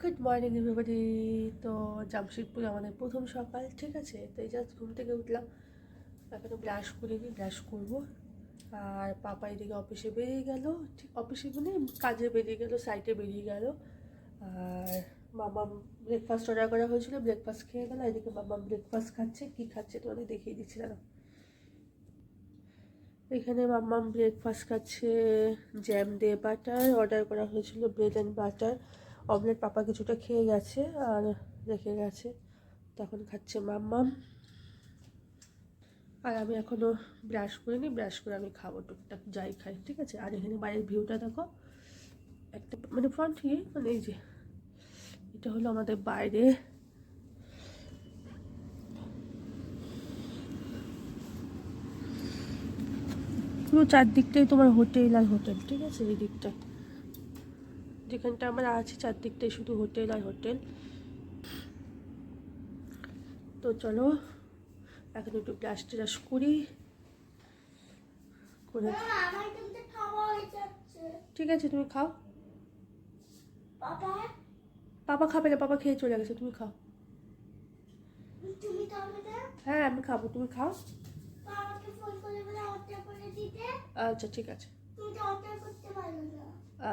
Good morning everybody. তো জামশেদপুরে আমাদের প্রথম সকাল, ঠিক আছে। তো এই জাস্ট ঘুম থেকে উঠলাম, এখনও ব্রাশ করিনি, ব্রাশ করবো। আর পাপা এদিকে অফিসে বেরিয়ে গেল, ঠিক অফিসে মানে কাজে বেরিয়ে গেল, সাইটে বেরিয়ে গেল। আর মামা ব্রেকফাস্ট অর্ডার করা হয়েছিল, ব্রেকফাস্ট খেয়ে গেল। এদিকে মামা ব্রেকফাস্ট খাচ্ছে, কী খাচ্ছে তোমাদের দেখিয়ে দিচ্ছি না। এখানে মাম্মাম ব্রেকফাস্ট খাচ্ছে জ্যাম দিয়ে বাটার, অর্ডার করা হয়েছিল ব্রেড অ্যান্ড বাটার অমলেট। পাপা কিছুটা খেয়ে গেছে আর রেখে গেছে, তখন খাচ্ছে মাম্মাম। আর আমি এখনও ব্রাশ করিনি, ব্রাশ করে আমি খাবো টুকটাক যাই খাই, ঠিক আছে। আর এখানে বাইরের ভিউটা দেখো, একটা মানে ফ্রন্ট মানে এই যে এটা হলো আমাদের বাইরে। পুরো চারদিকটাই তোমার হোটেল আর হোটেল, ঠিক আছে। এই দিকটা যেখানটা আমরা আছি চারদিকটাই শুধু হোটেল আর হোটেল। তো চলো এখন একটু ব্রাশ ট্রাশ করি করে। ঠিক আছে তুমি খাও। পাপা খাবে না, পাপা খেয়ে চলে গেছে, তুমি খাও। হ্যাঁ আমি খাবো, তুমি খাও। আচ্ছা ঠিক আছে।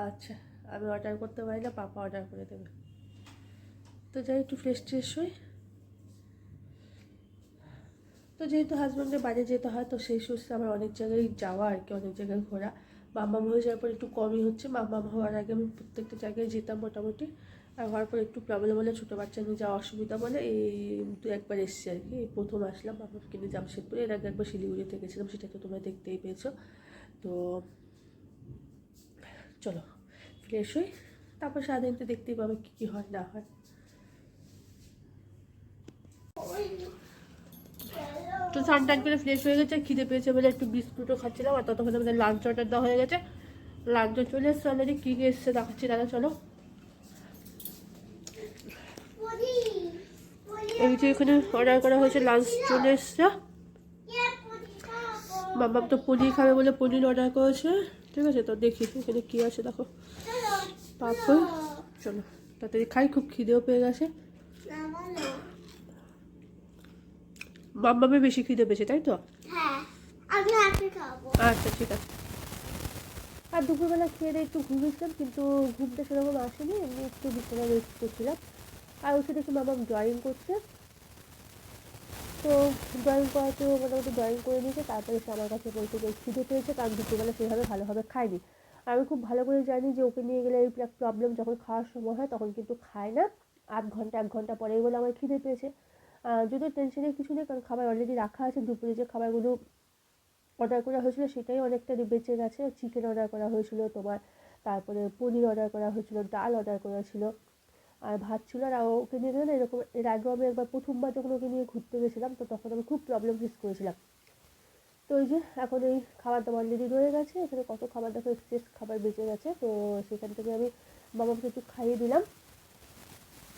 আচ্ছা আমি অর্ডার করতে পারি না, পাপা অর্ডার করে দেবে। তো যাই একটু ফ্রেশ ট্রেশ হই। তো যেহেতু হাজব্যান্ডের বাইরে যেতে হয়, তো সেই সুস্থে আমার অনেক জায়গায় যাওয়া আর কি, অনেক জায়গায় ঘোরা। মাম্মাম হয়ে যাওয়ার পর একটু কমই হচ্ছে, মাম্মাম হওয়ার আগে আমি প্রত্যেকটা জায়গায় যেতাম মোটামুটি। আর হওয়ার পর একটু প্রবলেম হলে, ছোটো বাচ্চা নিয়ে যাওয়া অসুবিধা বলে এই দু একবার এসছি আর কি। এই প্রথম আসলাম মাম্মামকে নিয়ে জামশেদপুরে, এর আগে একবার শিলিগুড়িতে গেছিলাম, সেটা তো তোমরা দেখতেই পেয়েছো। তো চলো ফ্রেশ হই, তারপর সারাদিনটা দেখতেই পাবে কী কী হয় না হয়। তো স্নান টান করে ফ্রেশ হয়ে গেছে, খিদে পেয়েছে বলে একটু বিস্কুটও খাচ্ছিলাম। আর ততক্ষণ আমাদের লাঞ্চ অর্ডার দেওয়া হয়ে গেছে, লাঞ্চও চলে এসছে অলরেডি। কী কী এসছে দেখাচ্ছি দাদা, চলো। এই যে এখানে অর্ডার করা হয়েছে, লাঞ্চ চলে এসছে। মাম্মাম তো পনির খাবে বলে পনির অর্ডার করেছে, ঠিক আছে। তো দেখি এখানে কী আছে, দেখো পাপড়। চলো তাড়াতাড়ি খাই, খুব খিদেও পেয়ে গেছে। মাম্মামের বেশি খিদে পেয়েছে, তাই তো? আচ্ছা ঠিক আছে। আর দুপুরবেলা খেয়ে দিয়ে একটু ঘুমিয়েছিলাম, কিন্তু ঘুমটা সেরকম আসেনি, এমনি একটু বিছানায় রেস্ট করছিলাম। আর ওকে দেখি মামাম ড্রয়িং করছে। তো ড্রয়িং করাতেও মোটামুটি ড্রয়িং করে নিয়েছে। তারপরে সে আমার কাছে বলতে যে খিদে পেয়েছে, কারণ দুপুরবেলা সেভাবে ভালোভাবে খায়নি। আমি খুব ভালো করে জানি যে ওকে নিয়ে গেলে এই প্রবলেম, যখন খাওয়ার সময় হয় তখন কিন্তু খায় না, 1 ঘন্টা পরেই বলে আমার খিদে পেয়েছে। যদিও টেনশনের কিছু নেই, কারণ খাবার অলরেডি রাখা আছে। দুপুরে যে খাবারগুলো অর্ডার করা হয়েছিল সেটাই অনেকটা বেঁচে গেছে। চিকেন অর্ডার করা হয়েছিল তোমার, তারপরে পনির অর্ডার করা হয়েছিল, ডাল অর্ডার করা ছিল, আর ভাত ছিল। আর ওকে নিয়ে গেলে না, এরকম এর আগেও আমি একবার প্রথমবার যখন ওকে নিয়ে ঘুরতে গেছিলাম, তো তখন আমি খুব প্রবলেম ফেস করেছিলাম। তো ওই যে এখন এই খাবার দাবার অলরেডি রয়ে গেছে, এখানে কত খাবার দেখো, এক্সেস খাবার বেঁচে গেছে। তো সেখান থেকে আমি বাবাকে একটু খাইয়ে দিলাম।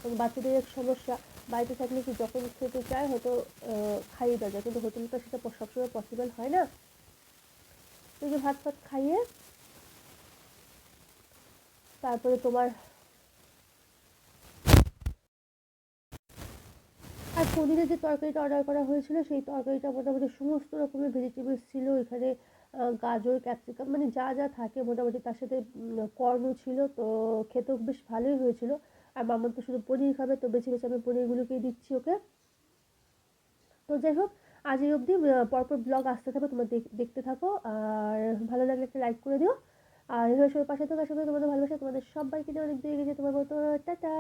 এবং বাচ্চাদের এক সমস্যা, বাড়িতে থাকলে কি যখন খেতে চায় হয়তো খাইয়ে দেওয়া যায়, কিন্তু হোটেলে তো সেটা সবসময় পসিবল হয় না। তো যে ভাত ফাত খাইয়ে তারপরে তোমার আর পনিরের যে তরকারিটা অর্ডার করা হয়েছিল, সেই তরকারিটা মোটামুটি সমস্ত রকমের ভেজিটেবলস ছিল এখানে। গাজর, ক্যাপসিকাম, মানে যা যা থাকে মোটামুটি, তার সাথে কর্নও ছিল। তো খেতেও বেশ ভালোই হয়েছিল। আর মামার তো শুধু পনির খাবে, তো বেছে বেছে আমি পনিরগুলোকেই দিচ্ছি ওকে। তো যাই হোক, আজ এই অবধি। পরপর ব্লগ আসতে থাকো, তোমরা দেখতে থাকো। আর ভালো লাগলে একটা লাইক করে দিও। আর এভাবে সবাই পাশে থাকো, আশা করি তোমাদের ভালোবাসা তোমাদের সবাইকে নিয়ে অনেক দিয়ে গেছে তোমার মতো। টাটা।